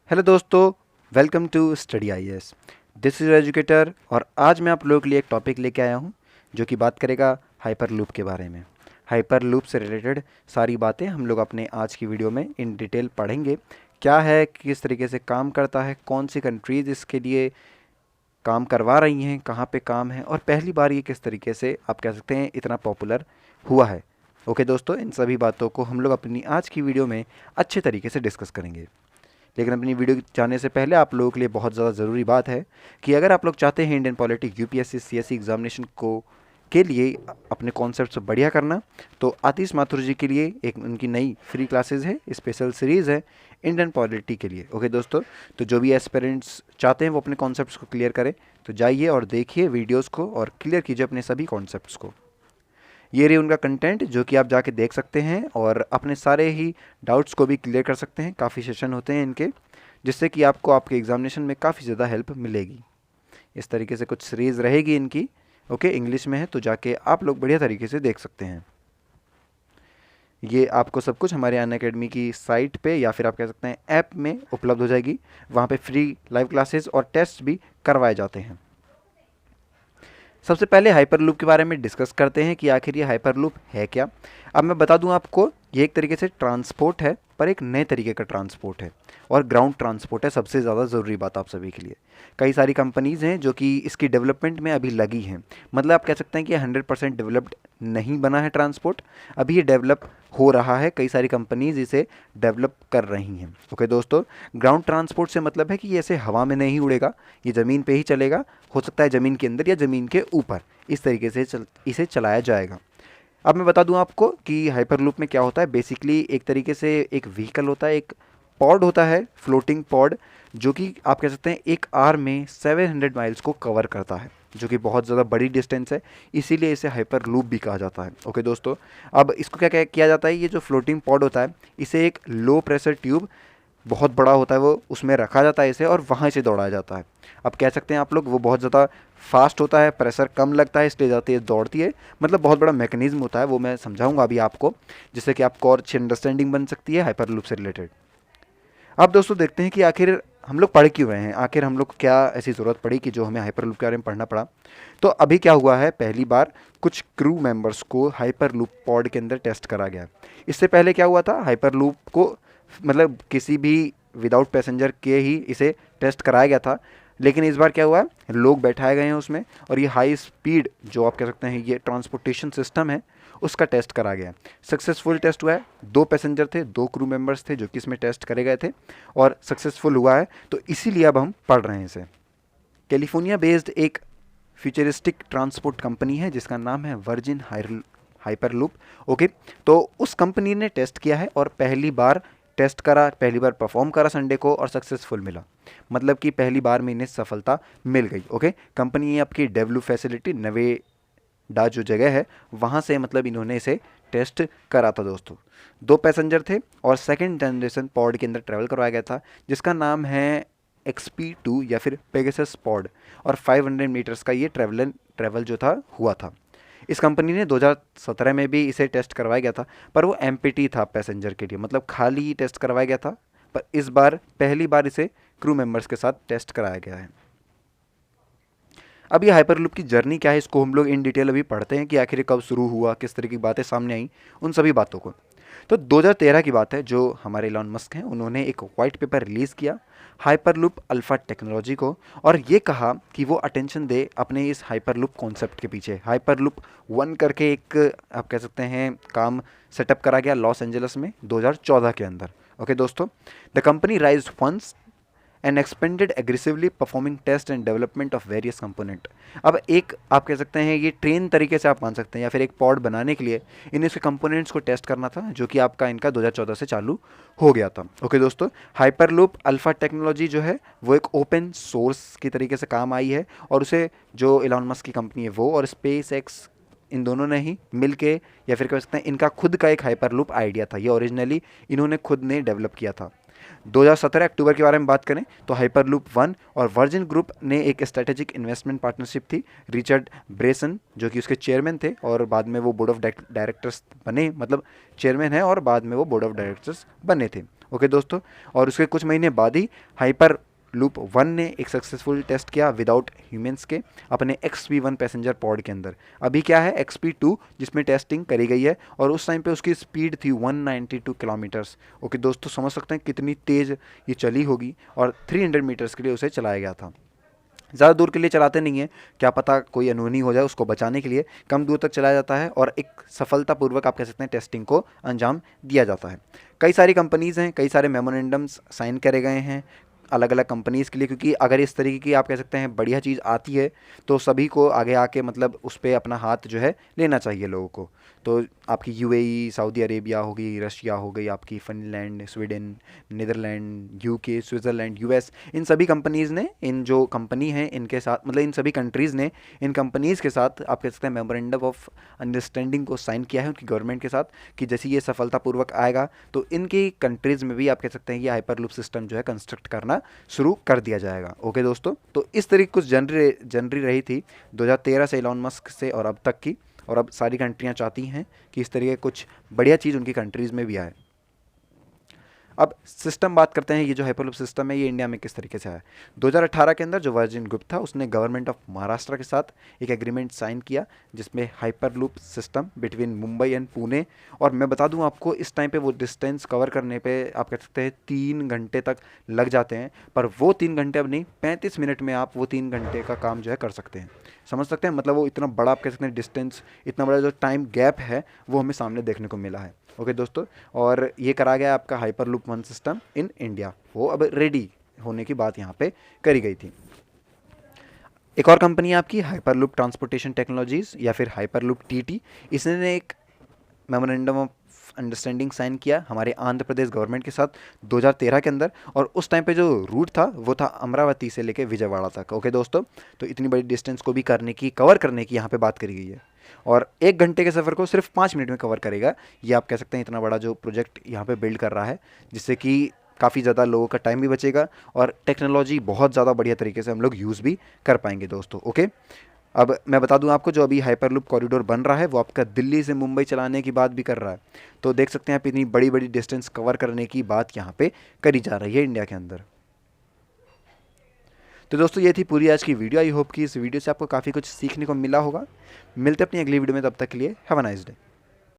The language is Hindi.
हेलो दोस्तों, welcome to study IAS. This is educator और आज मैं आप लोगों के लिए एक टॉपिक लेके आया हूँ जो कि बात करेगा हाइपर लूप के बारे में। हाइपर लूप से रिलेटेड सारी बातें हम लोग अपने आज की वीडियो में इन डिटेल पढ़ेंगे। क्या है, किस तरीके से काम करता है, कौन सी कंट्रीज़ इसके लिए काम करवा रही हैं, कहाँ पे काम है और पहली बार ये किस तरीके से आप कह सकते हैं इतना पॉपुलर हुआ है। ओके दोस्तों, इन सभी बातों को हम लोग अपनी आज की वीडियो में अच्छे तरीके से डिस्कस करेंगे। लेकिन अपनी वीडियो जाने से पहले आप लोगों के लिए बहुत ज़्यादा ज़रूरी बात है कि अगर आप लोग चाहते हैं Indian politics UPSC CSC examination को के लिए अपने कॉन्सेप्ट से बढ़िया करना, तो आतिश माथुर जी के लिए एक उनकी नई फ्री क्लासेस है, स्पेशल सीरीज़ है इंडियन पॉलिटी के लिए। ओके दोस्तों, तो जो भी एस्पिरेंट्स चाहते हैं वो अपने कॉन्सेप्ट्स को क्लियर करें, तो जाइए और देखिए वीडियोज़ को और क्लियर कीजिए अपने सभी कॉन्सेप्ट्स को। ये रही उनका कंटेंट जो कि आप जाके देख सकते हैं और अपने सारे ही डाउट्स को भी क्लियर कर सकते हैं। काफ़ी सेशन होते हैं इनके, जिससे कि आपको आपके एग्जामिनेशन में काफ़ी ज़्यादा हेल्प मिलेगी। इस तरीके से कुछ सीरीज़ रहेगी इनकी। ओके, इंग्लिश में है तो जाके आप लोग बढ़िया तरीके से देख सकते हैं। ये आपको सब कुछ हमारे अनअकैडमी की साइट पे या फिर आप कह सकते हैं ऐप में उपलब्ध हो जाएगी। वहाँ पे फ्री लाइव क्लासेस और टेस्ट भी करवाए जाते हैं। सबसे पहले हाइपर लूप के बारे में डिस्कस करते हैं कि आखिर ये हाइपर लूप है क्या। अब मैं बता दूं आपको, ये एक तरीके से ट्रांसपोर्ट है, पर एक नए तरीके का ट्रांसपोर्ट है और ग्राउंड ट्रांसपोर्ट है। सबसे ज़्यादा ज़रूरी बात आप सभी के लिए, कई सारी कंपनीज़ हैं जो कि इसकी डेवलपमेंट में अभी लगी हैं। मतलब आप कह सकते हैं कि 100% डेवलप्ड नहीं बना है ट्रांसपोर्ट, अभी ये डेवलप हो रहा है। कई सारी कंपनीज़ इसे डेवलप कर रही हैं। ओके दोस्तों, ग्राउंड ट्रांसपोर्ट से मतलब है कि ये ऐसे हवा में नहीं उड़ेगा, ये ज़मीन पे ही चलेगा। हो सकता है ज़मीन के अंदर या ज़मीन के ऊपर, इस तरीके से इसे चलाया जाएगा। अब मैं बता दूं आपको कि हाइपरलूप में क्या होता है। बेसिकली एक तरीके से एक व्हीकल होता है, एक पॉड होता है, फ्लोटिंग पॉड, जो कि आप कह सकते हैं एक आवर में 700 माइल्स को कवर करता है, जो कि बहुत ज़्यादा बड़ी डिस्टेंस है, इसीलिए इसे हाइपर लूप भी कहा जाता है। ओके दोस्तों, अब इसको क्या क्या किया जाता है, ये जो फ्लोटिंग पॉड होता है इसे एक लो प्रेशर ट्यूब बहुत बड़ा होता है, वो उसमें रखा जाता है इसे और वहाँ इसे दौड़ाया जाता है। अब कह सकते हैं आप लोग वो बहुत ज़्यादा फास्ट होता है, प्रेशर कम लगता है, इसलिए जाती है दौड़ती है। मतलब बहुत बड़ा मैकेनिज्म होता है, वो मैं समझाऊंगा अभी आपको, जिससे कि आपको और अच्छी अंडरस्टैंडिंग बन सकती है हाइपर लूप से रिलेटेड। अब दोस्तों देखते हैं कि आखिर हम लोग पढ़ क्यों रहे हैं, आखिर हम लोग क्या ऐसी ज़रूरत पड़ी कि जो हमें हाइपर लूप के बारे में पढ़ना पड़ा। तो अभी क्या हुआ है, पहली बार कुछ क्रू मेंबर्स को हाइपर लूप पॉड के अंदर टेस्ट करा गया। इससे पहले क्या हुआ था, हाइपर लूप को मतलब किसी भी विदाउट पैसेंजर के ही इसे टेस्ट कराया गया था। लेकिन इस बार क्या हुआ है, लोग बैठाए गए हैं उसमें और ये हाई स्पीड जो आप कह सकते हैं ये ट्रांसपोर्टेशन सिस्टम है, उसका टेस्ट करा गया। सक्सेसफुल टेस्ट हुआ है, 2 पैसेंजर थे, 2 क्रू मेंबर्स थे जो कि इसमें टेस्ट करे गए थे और सक्सेसफुल हुआ है। तो इसीलिए अब हम पढ़ रहे हैं इसे। कैलिफोर्निया बेस्ड एक फ्यूचरिस्टिक ट्रांसपोर्ट कंपनी है जिसका नाम है वर्जिन हाइपरलूप। ओके, तो उस कंपनी ने टेस्ट किया है और पहली बार टेस्ट करा, पहली बार परफॉर्म करा संडे को और सक्सेसफुल मिला। मतलब कि पहली बार में इन्हें सफलता मिल गई। ओके, कंपनी आपकी डेवलू फैसिलिटी नवेडा जो जगह है वहाँ से मतलब इन्होंने इसे टेस्ट करा था दोस्तों। 2 पैसेंजर थे और सेकेंड जनरेशन पॉड के अंदर ट्रैवल करवाया गया था जिसका नाम है XP2 या फिर पेगासस पॉड, और 500 मीटर्स का ये ट्रैवल जो था हुआ था। इस कंपनी ने 2017 में भी इसे टेस्ट करवाया गया था, पर वो एम्प्टी था पैसेंजर के लिए, मतलब खाली ही टेस्ट करवाया गया था। पर इस बार पहली बार इसे क्रू मेंबर्स के साथ टेस्ट कराया गया है। अब ये हाइपरलूप की जर्नी क्या है, इसको हम लोग इन डिटेल अभी पढ़ते हैं कि आखिर कब शुरू हुआ, किस तरह की बातें सामने आई, उन सभी बातों को। तो 2013 की बात है, जो हमारे इलॉन मस्क हैं उन्होंने एक वाइट पेपर रिलीज़ किया हाइपरलूप अल्फ़ा टेक्नोलॉजी को, और ये कहा कि वो अटेंशन दे अपने इस हाइपरलूप कॉन्सेप्ट के पीछे। हाइपरलूप 1 करके एक आप कह सकते हैं काम सेटअप करा गया लॉस एंजल्स में 2014 के अंदर। ओके दोस्तों, the company raised funds and expanded aggressively performing test and development of various component. अब एक आप कह सकते हैं ये ट्रेन तरीके से आप मान सकते हैं, या फिर एक पॉड बनाने के लिए इन इसके कंपोनेंट्स को टेस्ट करना था, जो कि आपका इनका 2014 से चालू हो गया था। ओके दोस्तों, हाइपरलूप अल्फा टेक्नोलॉजी जो है वो एक ओपन सोर्स की तरीके से काम आई है, और उसे जो इलॉन मस्क की कंपनी है वो और स्पेस एक्स, इन दोनों ने ही मिल के या फिर कह सकते हैं इनका खुद का एक हाइपरलूप आइडिया था। ये ओरिजिनली इन्होंने खुद ने डेवलप किया था। 2017 अक्टूबर के बारे में बात करें तो हाइपरलूप 1 और वर्जिन ग्रुप ने एक स्ट्रेटेजिक इन्वेस्टमेंट पार्टनरशिप थी। रिचर्ड ब्रेसन जो कि उसके चेयरमैन थे और बाद में वो बोर्ड ऑफ डायरेक्टर्स बने, मतलब चेयरमैन है और बाद में वो बोर्ड ऑफ डायरेक्टर्स बने थे। ओके दोस्तों, और उसके कुछ महीने बाद ही हाइपर लूप 1 ने एक सक्सेसफुल टेस्ट किया विदाउट ह्यूमंस के अपने XP1 पैसेंजर पॉड के अंदर। अभी क्या है XP2 जिसमें टेस्टिंग करी गई है, और उस टाइम पे उसकी स्पीड थी 192 किलोमीटर्स। ओके दोस्तों, समझ सकते हैं कितनी तेज़ ये चली होगी, और 300 मीटर्स के लिए उसे चलाया गया था। ज़्यादा दूर के लिए चलाते नहीं हैं, क्या पता कोई अनहोनी हो जाए, उसको बचाने के लिए कम दूर तक चलाया जाता है और एक सफलतापूर्वक आप कह सकते हैं टेस्टिंग को अंजाम दिया जाता है। कई सारी कंपनीज़ हैं, कई सारे मेमोरेंडम्स साइन करे गए हैं अलग अलग कंपनीज़ के लिए, क्योंकि अगर इस तरीके की आप कह सकते हैं बढ़िया चीज़ आती है तो सभी को आगे आके मतलब उस पर अपना हाथ जो है लेना चाहिए लोगों को। तो आपकी UAE, सऊदी अरेबिया हो गई, रशिया हो गई, आपकी Finland, Sweden, Netherlands, UK, Switzerland, US, इन सभी कंपनीज़ ने, इन जो कंपनी हैं इनके साथ, मतलब इन सभी कंट्रीज़ ने इन कंपनीज़ के साथ आप कह सकते हैं मेमोरेंडम ऑफ अंडरस्टैंडिंग को साइन किया है उनकी गवर्नमेंट के साथ, कि जैसे ये सफलतापूर्वक आएगा तो इनकी कंट्रीज़ में भी आप कह सकते हैं ये हाइपरलूप सिस्टम जो है कंस्ट्रक्ट करना शुरू कर दिया जाएगा। ओके दोस्तों, तो इस तरीके कुछ जनरी रही थी 2013 से इलॉन मस्क से और अब तक की, और अब सारी कंट्रियां चाहती हैं कि इस तरीके कुछ बढ़िया चीज़ उनकी कंट्रीज़ में भी आए। अब सिस्टम बात करते हैं, ये जो हाइपरलूप सिस्टम है ये इंडिया में किस तरीके से आया। 2018 के अंदर जो वर्जिन ग्रुप था उसने गवर्नमेंट ऑफ महाराष्ट्र के साथ एक एग्रीमेंट साइन किया जिसमें hyperloop system between Mumbai and Pune, और मैं बता दूं आपको इस टाइम पे वो डिस्टेंस कवर करने पे आप कह सकते हैं 3 घंटे तक लग जाते हैं, पर वो 3 घंटे अब नहीं, 35 मिनट में आप वो 3 घंटे का काम जो है कर सकते हैं। समझ सकते हैं, मतलब वो इतना बड़ा आप कह सकते हैं डिस्टेंस, इतना बड़ा जो टाइम गैप है वो हमें सामने देखने को मिला है। ओके दोस्तों, और ये करा गया आपका हाइपरलूप 1 सिस्टम इन इंडिया, वो अब रेडी होने की बात यहाँ पे करी गई थी। एक और कंपनी है आपकी हाइपरलूप ट्रांसपोर्टेशन टेक्नोलॉजीज या फिर हाइपरलूप TT, इसने एक मेमोरेंडम ऑफ अंडरस्टैंडिंग साइन किया हमारे आंध्र प्रदेश गवर्नमेंट के साथ 2013 के अंदर, और उस टाइम पे जो रूट था वो था अमरावती से लेके विजयवाड़ा तक। ओके दोस्तों, तो इतनी बड़ी डिस्टेंस को भी कवर करने की यहाँ पे बात करी गई है, और 1 घंटे के सफ़र को सिर्फ 5 मिनट में कवर करेगा। ये आप कह सकते हैं इतना बड़ा जो प्रोजेक्ट यहाँ पे बिल्ड कर रहा है, जिससे कि काफ़ी ज़्यादा लोगों का टाइम भी बचेगा और टेक्नोलॉजी बहुत ज़्यादा बढ़िया तरीके से हम लोग यूज़ भी कर पाएंगे दोस्तों। ओके, अब मैं बता दूं आपको जो अभी हाइपरलूप कॉरिडोर बन रहा है वो आपका दिल्ली से मुंबई चलाने की बात भी कर रहा है, तो देख सकते हैं आप इतनी बड़ी बड़ी डिस्टेंस कवर करने की बात यहाँ पे करी जा रही है इंडिया के अंदर। तो दोस्तों ये थी पूरी आज की वीडियो। आई होप कि इस वीडियो से आपको काफ़ी कुछ सीखने को मिला होगा। मिलते हैं अपनी अगली वीडियो में, तब तक के लिए हैव अ नाइस डे।